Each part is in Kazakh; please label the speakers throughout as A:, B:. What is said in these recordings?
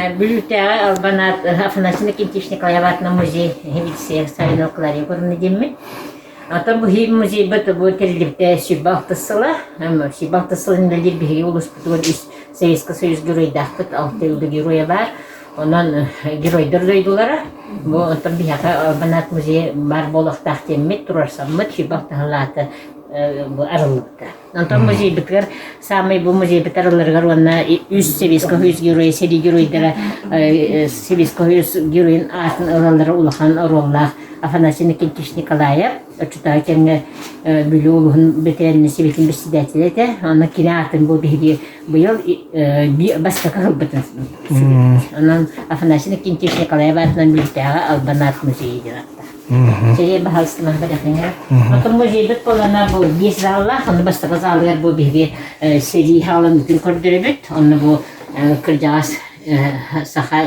A: Бүлүтәгә албанат Афанасьевна Кентишникова ябатна музей медицина Савиновклари көрүнө демме. Ата бу хим музей бөтө бу терилипте Сибалтысыла, Сибалтысылын дилер биги улус бутуган Советский Союз геройдахпыт 6 жылда героя бар. Онан геройдор дойдулара. Бу ата бияка албанат музей бар болоктак теммет турарсаммыт Сибалтыгалаты bu aralıkta. Ondan muzey bitler, samay bu muzey bitarlarga ona üst Sovetский Союз герои, seri геройдара, Советский Союз героин атын aralara ulahan orollar, Афанасьевна Кентишникова, çutağa kenge bülü uluğun bitirenini Sovet'in председателі, ona kine atın bu bir yıl başka kılbıtın. Ondan Афанасьевна Кентишникова atından bülüteğe Albanat muzeyi diratta. Jadi bahasına bırakınlar. Ondan muzey bit bolana bu 5 zallar, onu başka zallar bu bir seri halın bütün kurdurubut, onu bu kırcağız saha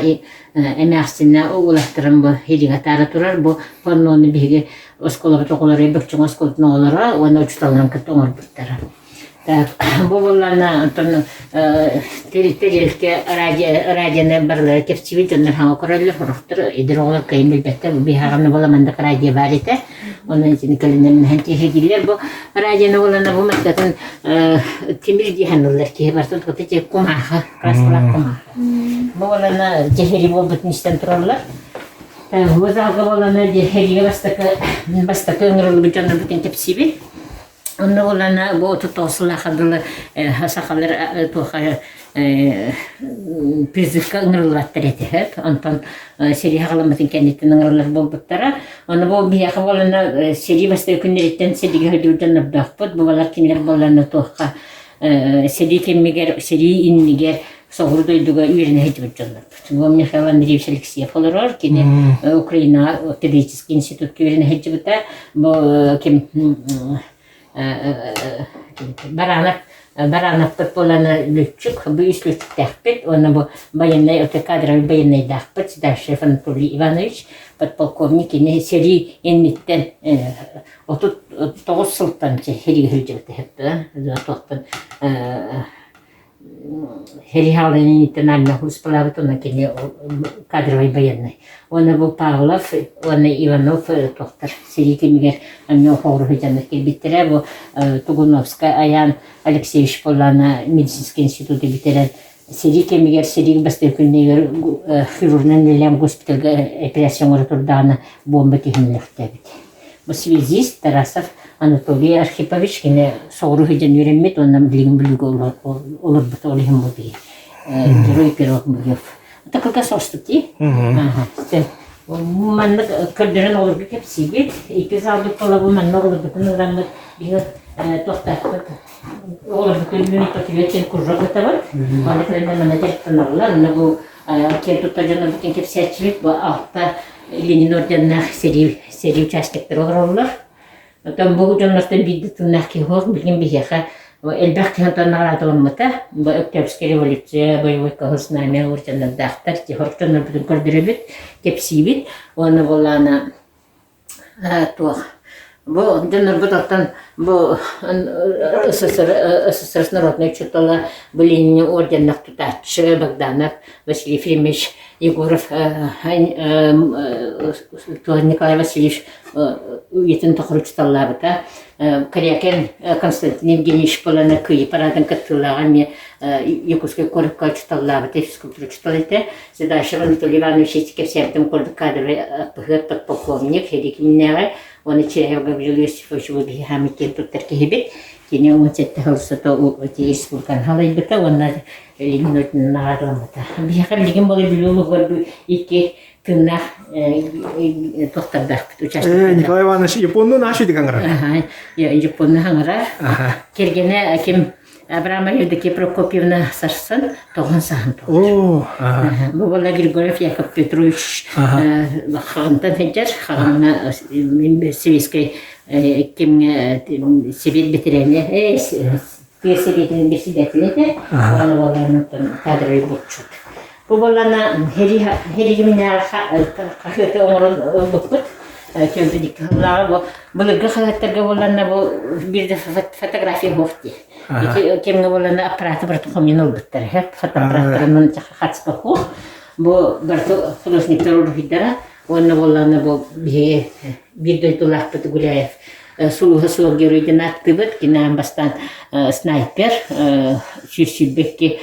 A: emeğsinne ulaştırın bu hedigatara turar bu pannonu bir oskola tokoları bakçın oskolatın olara onu uçtalan kıt onlar bittara. Bu bollarına ondan terilikte radyanı barları kefçivi canlar hava koraylı horuktur. Edir oğlar kayın bilbette bu bir hağımlı bolamandık radya var ete. Onun için kalınların hentihir gidiler. Bu radyanı bolana bu matkatın temir dihanırlar ki varsa tutatı kumaha, kraskulak kumaha. Bu bolana ceheri bol bütünüşten turarlar. Bu zalga bolana ceheriye bastakı ıngırılı bir canlar bütün kefçivi. Onda olana bu tutosla kadar hasakallar tuha prizivka ıngırılattır eti hep. Ondan seri hağlamatın kendisi ıngırılar bulduktara. Onda bu bir yakı olana seri bastı günleritten seri gölüden abdakpıt. Bu balar kinler bolana tuha seri kemmiger, seri inniger soğur doyduğu ürüne hecbet canlar. Bu Mikhail Andreevich Alexeyev olur ki Ukrayna Pediatrisk İnstitut ürüne hecbet. Bu kim Baranap polana lütçük, bu üst lütçük dahpet, onu bu bayanay, öte kadrovi bayanay dahpet, Sidaşev Anatoliy Ivanoviç, podpolkovnik, yine seri ennitten, 39 sıltan heri hülcekte hep de, tohtan heri halının ennitten alına huspalavit, ona kene kadrovi bayanay. Onu bu Pavlov, onu Ivanov tohtar, seri kemiger, anne hoğru hücanlık bittire, bu Tugunovska Ayan Alexeyevich Polana Medicinski İnstitutu bitiren seri kemiger, seri bastı günler хирургнан нелем госпитальга операцион оротурдана бомба тегинлекте бит. Bu связист Тарасов Анатолий Архипович kine soğru hücan öğrenmet, ondan bilgin bilgi olur bu olihim bu bir Герой Первых боев. Это как раз остатки. Маннык кырдырын olur bir hep sibit. İpizaldı kola bu manlı olur bütün adamlar bir tohtattık. Olur bütün ünlü tohtiyetten kurrak da var. Balıklarından manacaktan alırlar. Onu bu kentutacanlar bütün hep serçilik bu altta Lenin ordanına seri участниктер olurlar. Tam bu canlardan bir tırnak ki hoş bilgin bir yaka. Elbette hantan naratılmata. Bu Oktябрьская революция, боевой колоснами урчанlar dağıtır. Horçanlar bütün kurdurubit, tepsibit. Onu bolana tuğ. Bu canlar butaktan bu СССР народный чутала Ленин орденных тутатчы Богданов, Василий Ефремович Егоров, Николай Васильевич Уетін тұқыры чуталабыта. Корякен Константин Евгеньевич Полана күйі парадын каттылаған мен Якутская корыққа чуталабыта, физкультура чуталыта. Седашев Анатолий Иванович Етикевсердің көрді кадры подполковник, Херекиннері. Оны Черев Гаврил Иосифович Вуби Хамикен Туттарки Хибит. Кене университетте халсыта республикан халайбыта, оны Ленин өтінің нағарламыта. Бияқар деген болы білуілі көрді екі тыңнақ тоқтардақ біт участок.
B: Николай Иванович, Японның ашу деген қаңыра?
A: Японның қаңыра. Кергені әкем Абрамоведеке Прокопьевна сарсын, тоғын сағын тоғыр. Бұл бола Григорьев Яков Петрович қағынтан әджер, қағынна Советской Совет бітірені, Советінің председателі де, оны боланы кадровый бұтчуд. Бұл боланы херегіміне қақыты оңырын бұқпыт, көлбедік қылағы бұлырғы қалаттарға боланы бірді фотография бұқты. Кемге боланы аппараты бір тұқымын олбыттар, фотоаппараттарынан қатыспа қоқ. Бу барты художниктер урухидара, онна болланы бу bir дойтулах бит Гуляев. Сулуга сулуг геройден аттыбыт, кинан бастан снайпер, чүршүбекки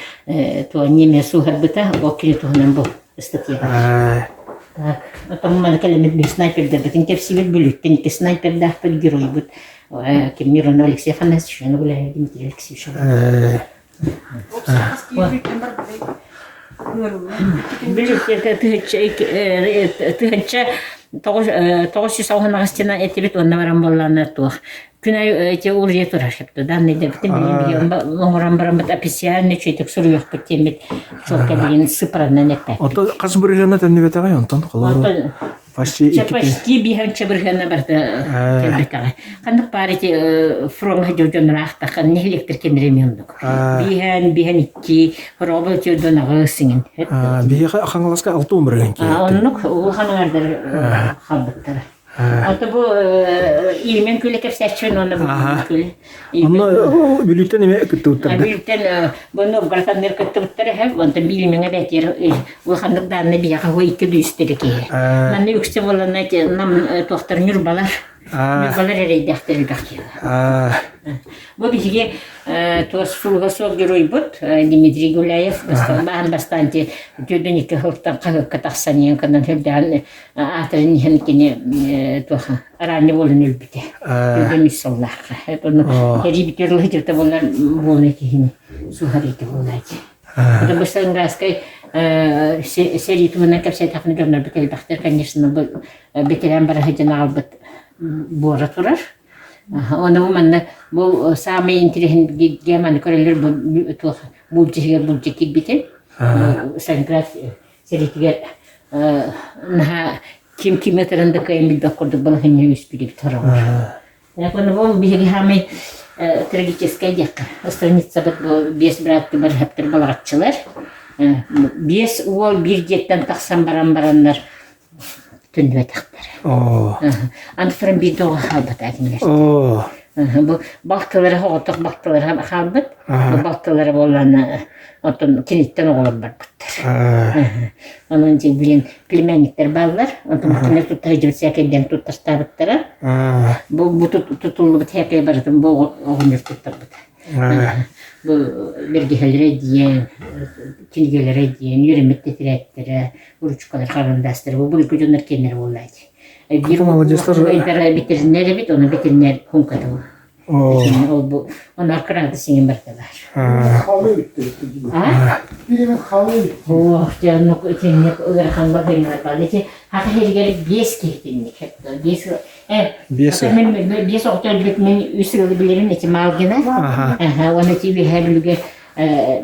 A: то неме сугарбыта, о килетугунан бу статья. Так, потом мы накалим снайпер да бит, интер сивит бүлүттен, ки снайпер да бит герой бит. Ким Мирон Алексей Афанасьевич, Гуляев Дмитрий Алексеевич. Билеттерге тыгынча 900 астена этибит онна баран болланы тух. Күнай эти улже турашыпты. Данный да битим билем лоңран баран бит официальный чөйтек суруяк бит темит чолка деген сыпранан этпе.
B: Ото кас биргена теннебетага онтон колор.
A: Почти биханча биргена барда тембетага. Кандык парити фронга жожонрахта кан электр кенремендук. Бихан икки робот жодонага сиңин.
B: Биха хангаласка 6 бирген ки.
A: Оннук улханыңардар халбыттар. Аты бу илмен күлеке сәчен оны күле.
B: Онно бүлүттен эме күттүттөр.
A: Бүлүттен буну гартаннер күттүттөр һәм онда билменге бәтер улхандык данны бияга койки дүстереке. Маны үксе болана ки нам доктор Нурбалар. Нурбалар рейдәхтер бәхтия. Бу биге тосфулга сог герой бут Дмитрий Гуляев бастан жөдөнүкө хылтан кагыкка таксанын кандан хелдан атрын хенкене тоха раны болун үлбүтө жөдөн мисалларга bunu ребитерлы жете болар болны кихин сухарите болайчы это быстанграской серитумна капсай тахны жондар бител бахтер конечно бетерен барахын албыт бора турар. Onu manna bu sami intihin geman körler bu bulcik bitin. Sankrat seritiger naha kim kimetrende kayım bilbe kurduk bana henüz üspülük taravar. Ya bunu bu bir hami tragическая дека. Страница bu 5 bıraktı bir heptir balıkçılar. 5 ol bir jetten taksan baranlar. Tündüve taktları. Anfırın bir doğu halbıt adimler. Bu baktıları hoğutuk baktıları halbıt. Bu baktıları bolanı otun kinitten oğulun var bıttır. Onun için bilen plemienlikler bağlar. Otun bakınlar tutayıcı sekenden tutastar bıttırı. Bu tutullu bıt hepeye barıdın bu oğulun tuttar bıttır. Bu belgehelere diyen, kilgelere diyen, yürümet tiretleri, uruçkalar karındastır. Bu ülkeconlar kendileri olaydı. Bir oğullar bitirinler bit, onu bitirinler hunkadı o. Onlar kıradı senin bardalar.
C: Halı bitti. Birinin halı bitti.
A: Oh, canım, senin ıgırkan bakayım var. Hatta her yere bies kehtinlik. Bies oktör bitmen üsürülü bilirim eti malgına. Onu eti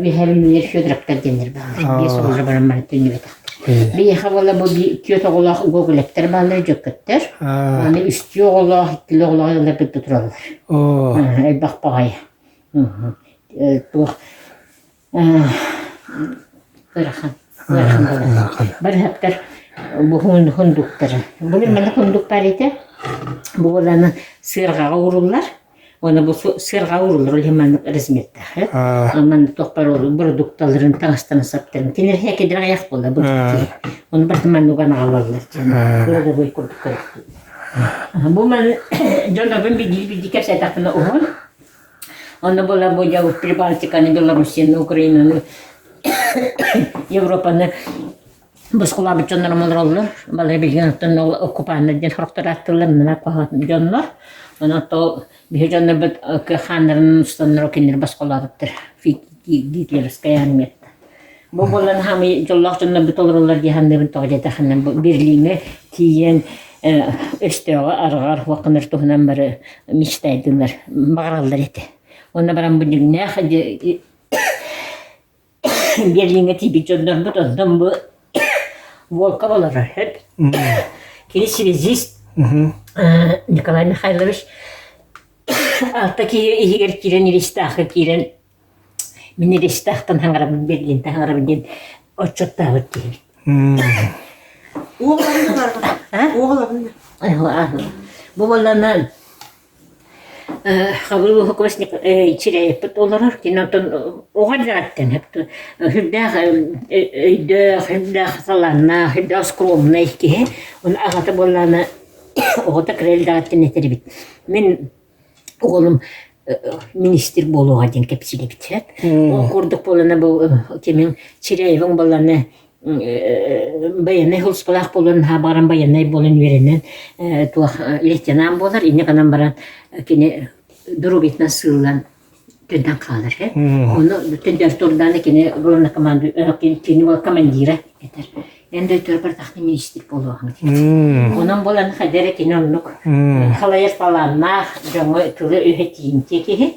A: vihebilüler şödraktar denir bağlar. Bies olur baranlar tünü ve taktır. Bir havalı bu bir kötü oğlak Google'eptir bağlar jökküttür. Onu üstü oğlak, itkili oğlaklar bir tuturallar. Bak bağaya. Bırakın. Bir heptir. Bu hundukları. Bugün bana hunduk parite. Bu olanı sırğa uğurlar. Onu bu sırğa uğurlar. Hemen resmiyette. Aman tokpar olur. Produktaların tanıştığını saptırın. Tinir hekedir ayak bolla. Onu bartıman nuğana alarlar. Burada bu kurdukları. Bu man Jonathan bir dikkat saytakına uğur. Onu bolla bu cevap Pribалтиканы, Белоруссияны, Украинаны, Европаны бусқулабы жонлар олар. Бала билген оттан оккупаны ден хұрықтар аттылар, мына қағатын жонлар. Оны то бие жонлар бұд ханларын ұстанлар окенлер басқулабыттыр. Гитлерская армиятта. Бұл болан хамы жоллақ жонлар бұд олар дихандыбын тоғжайта ханнан Берлинге тиен өстеуға арғар уақыныр туғынан бары мечтайдылар, бағаралдар еті. Оны баран бұдың нәқі Берлинге тибі жонлар бұд, ondan bu Волков олар. Кені связист Николай Михайлович алта егер кирен Рестахы кирен мен Рестахтан хаңарабын Берлинтен хаңарабын отчеттағы кирен.
C: Оғылабын бар. Оғылабын.
A: Bu olanı Хабыл хокосник чирей пот олорор кинотон огардаттен хеп хүддах хүддах салана хүддах скромный ки он агата боллана огота крелдаттен этербит мен оголум министр болууга ден кепсилибит ол курдук болана бу кемин чирейвин болана баянай холспалах болон хабаран баянай болон веренен туах лейтенант болар ине канан баран кене дурубитна сыллан төндөн калыр оны төндөр турдан кене главный команду кене бол командира этер энде төрбөр тахты министр болууга онон болан хадере кене оннук халаяр паланна жоңо тулы үхетин теки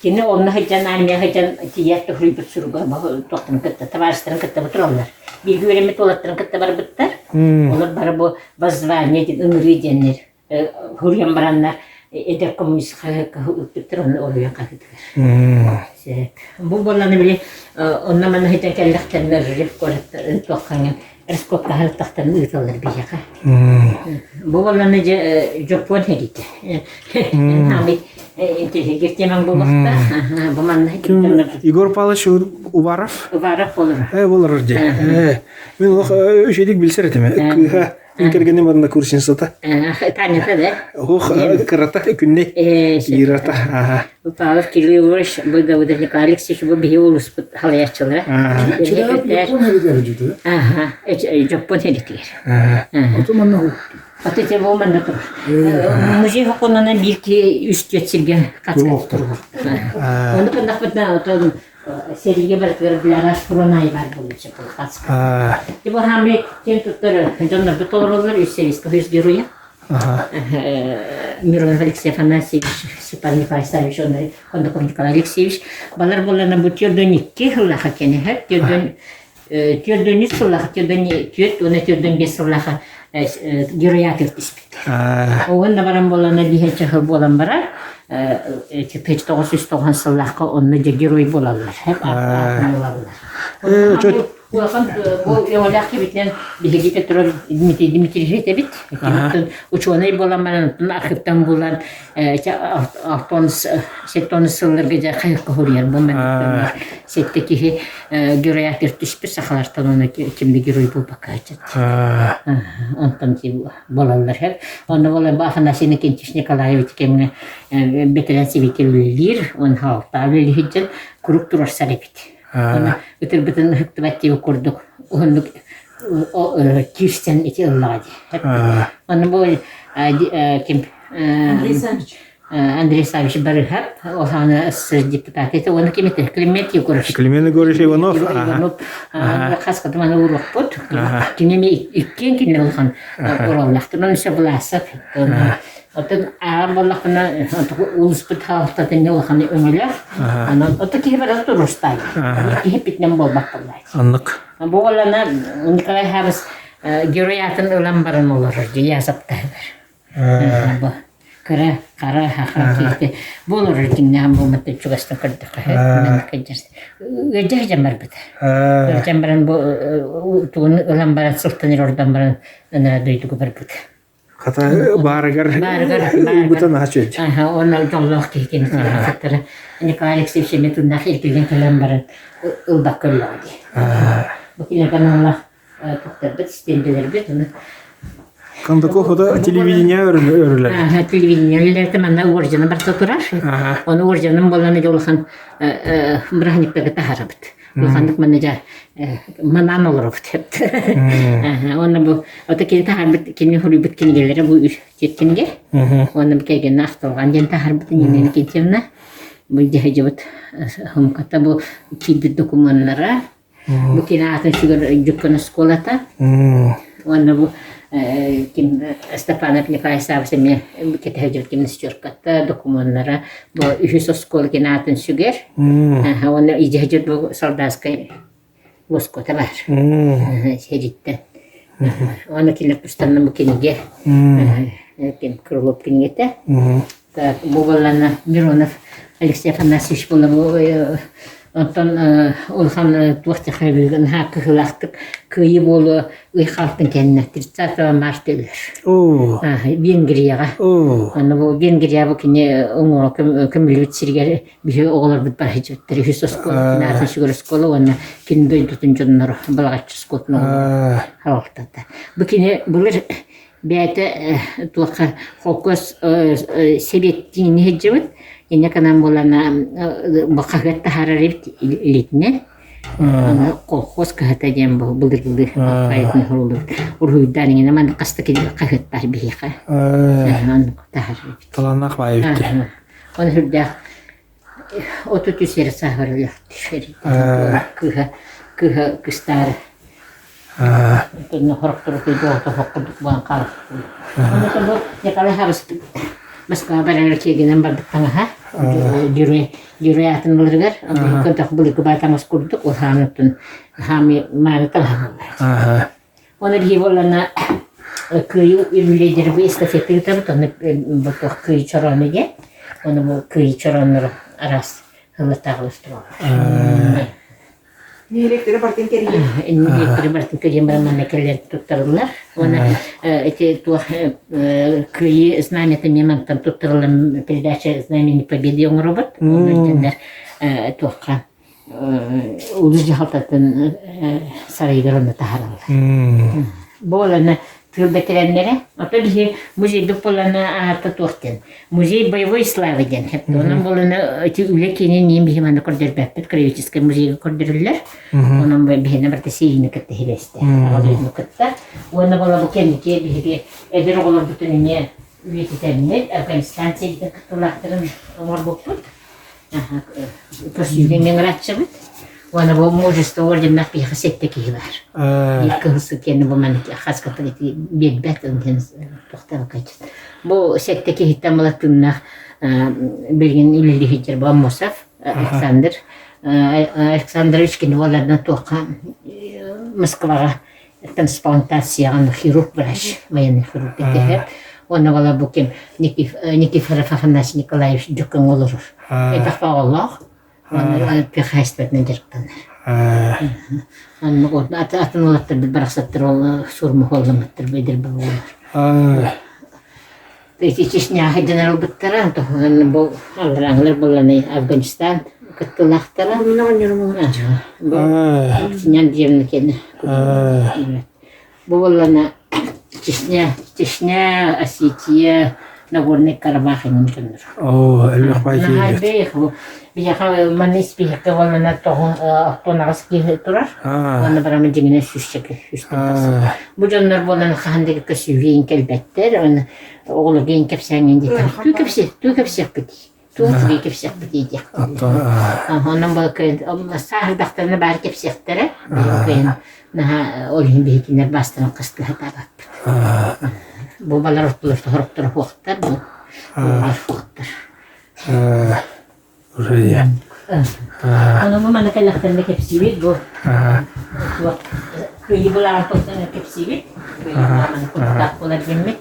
A: кене онна хаҗан армия хаҗан тиятты хрибет сүргә токтын кытта таварстырын кытта бутыралар билги береме толаттырын кытта бар биттер олар бар бу воззвание ингредиенттер хурьян бараннар эдер коммунист хакка биттер оны олуя кагыдыр бу боланы биле онна мана хаҗан келдактарны реп көрөт токкан раскопка хартактарын ыйталар бияка бу боланы жопон хедите хами гертеман болмакта
B: Егор Павлович Уваров
A: болор
B: болор де мен өшедик билсер этеме кергенем барында курсинсата
A: танита да
B: ох карата күнне ирата
A: Павлов Кириллович Богданович Алексеевич бу биолус халаячылар жопон хедитер Атете болман да. Музей хакунана бирки үстөтсилген катсып турган. Оны кандак битна отон сериге бертер билар ашпронай бар болчу катсып. Бу хамби кен туттар жонда битолорлар үстерис героя. Миронов Алексей Афанасьевич, Степан Николаевич, Кондаков Николай Алексеевич, балар болана бу тёрдөнникке хылаха кенехер, тёрдөнни сылаха, тёрдөнни тёт, оны тёрдөн бес сылаха героя кертиспит. Онда баран болана бихече хыл болан барар, печ 990 сылаха онны герой болалар. Хеп артын Улахан бу явалак битен бигите турар Дмитрий Житебит. Ученый болан баран архивтан болан автонс сеттонс сылларга кайыкка хурьяр болман. Сеттеки героя кертиспит сахалартан оны кимди герой болбак айтат. Онтан болалар хеп. Онда болан Афанасий Никитич Николаевич кемне бетелен сивикеллер, он халталы лихиджен курук турар сарепит. Өтөр бүтін хүктібәттегі көрдік. Оғындық кирстен еті ұллады. Оны бұл Андрей Савич Барыхап, оғаны СССР депутат еті. Оны кем еті? Климент Егорыш.
B: Климент Егорыш Иванов.
A: Қасқаты маны ұрлық бұд. Кенеме үккен кенне ұлған ұраллақтыр. Оны сөй бұласып. Отын ағам болақына ұлыс бұд халықтатын ұлғаны өңілер. Оты кейі бар аты ұрыстай. Кейі бітнен болбақ болайды.
B: Анық.
A: Бұғылана Николай Хабыс героятын ұлан барын олар. Язаптай бар. Кара, қара, хақа кейті. Болыр кеннен болматты чуғастын кірді. Өйдер бар бұд. Өйдер баран ұлан баран сылтаныр ордан баран дөйдігі бар бұд.
B: Ката барыгар бутан ачыч.
A: Оны жоллық кейкен саттары. Николай Алексеевич метуднах еркелген келен барын ылдақ көлләді. Бұл келерген Аллах тоқтар біт, стенделер біт.
B: Кондаков ода телевидение өрілер.
A: Телевидение өрілерді мәнна оржаны барса тұрар. Оны оржаның боланы жолыған мұрағниптегі тағара біт. Улхандык менеджер манан олоров тепти. Оны бу отакин тахарбит кини хурибит кингелере бу жеткенге. Оны келген акталган жен тахарбит ненен кетемне. Бу жехежебит хумката бу киди документлара. Бу кинатын шугар жуккана школата. Оны бу ким Степанов Николай Савсеме кетежебит ким счорката документлара. Бу үхүс школа кинатын шугар. Оны жехежебит бу солдатская Воскота бар. Седитте. Оны келіп пустанна бу кенеге. Кем Крылов кенегете. Так, бу боллана Миронов Алексей Афанасьевич болла бу Ondan olsan tuğçı xəbirgən haqqı xılaqtık kıyı bolu ıxaltın kendine 30 mart ölür.
B: Oo.
A: Vengriyaga.
B: Oo.
A: Onu bu Vengriya bu kine onu kömülüt sirgeri bir oğlar bir bahçe bitti. Hüsos ko narsa şugur skolu onu kin doy tutuncanlar balaqçı skotunu halaqtı. Bu kine bulur bete tuqa fokus sebettiğin hecebet yine kanam bolana baqagat hararib litne kolxoz kahta dem bu bulur fayetni horulur urhuydan yine man qasta ki qagat tar biha tahrir
B: Talanaq bayıptı.
A: onu hübda otu seri sahvarlar düşeri kıha kıstar Tuna horoktur ki doğru hokuduk bana kalır. Onu da bu yakala harus başka barang çekinen bardak tanga ha. Juru atın olurlar. Kontak bulu kebatang skurduk o hanutun hami mantal ha. Onu diye bolana kıyı ürünleri bu estafeti tabi tonu bu kıyı çoranıge. Onu bu kıyı çoranları aras hılı tağlıştırıyor.
D: Ni elektrik partin keriye.
A: Elektrik partin keriye bana keller tuttururlar. Ona эти то кıyı знаменитый моментом tutturulan передача знамени победы он робот. Onlar toqa ulucu haltatın saraylarını taharlar. Bu olana tırdakilenlere отели музей дополана ата тоқтен. Музей боевой славы ден. Onun bolana эти ülkenin neyim bihimana korderбеппет краеведческий музейге кордерлер. Onun bihine bir tesiyini katta hileste. Ağabeyini katta. Ona bola bu kendi bihi edir olur bütün ne ülketenler Afganistan seydi kattalaktırın var bokut. Köşüden rahatçabıt. Ona bu mujista ordenler bir hasetteki var. Yıkılsı kendi bu maniki has kapaliti bir ondan toxtava kaçtı. Bu setteki hitamalatınlar bilgin illi hicr bu Musaf Alexander Üçkin olardan toqa Moskvaga transplantasyon xirurg vrach военный xirurg tekehep. Ona valla bu kim Nikifor Afanasy Nikolaevich Jukan olur. Etaq Allah. Ona pehastvetne direktanlar. Anne atın olattır bir bıraksattır ol surmu hollamattır bedir bu olur. Peki çeşniya general bittiren to bu alranlar bolani Afganistan kattılaqtara. Bu yan diyemlikeni. Bu bolana Çeşniya Asitiya Nagorno Karabakh mümkündür.
B: Oo, elbette bayıptı.
A: Nahaybe bu bir manis bir kavalana tonaski turar. Ona beraber cingine süsçek. Bu canlar bolan xandık kasüyeyin kelbetler. Ona oğlu gen kepsengin diye. Tu kepsek peti. Tu kepsek peti diye. Onun bakın sahil daktarına bar kepsektere. Naha olhin bihikiner bastırın kıstığı tabak. Bu balar horoktur hoqtar bu. Hoqtar.
B: Oraya.
A: Onu bu mana kalaqtanda kepsibit bu. Kıyı bulağı tostana kepsibit. Kıyı bulağı kutak olar gemmek.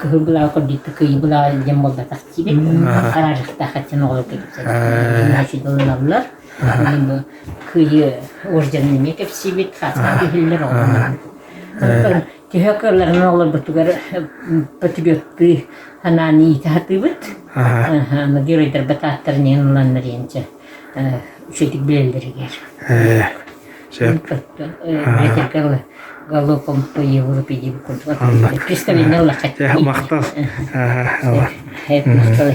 A: Kıyı bulağı kodita kıyı bulağı gembolda taksibit. Kararıqta xatın oğlu kepsibit. Naşı dolarlar. Bu kıyı orjanını kepsibit. Xatın hiller oğlu. Tihaklarına olur batugar patriotlu hanani itahatibet. Nagiraydır batahtırın yanılanlar yence. Şeydik belirleri ger. Beterkal galopam payı pidi bu kontrol. Представление Allah.
B: Maqtal.
A: Hep maqtal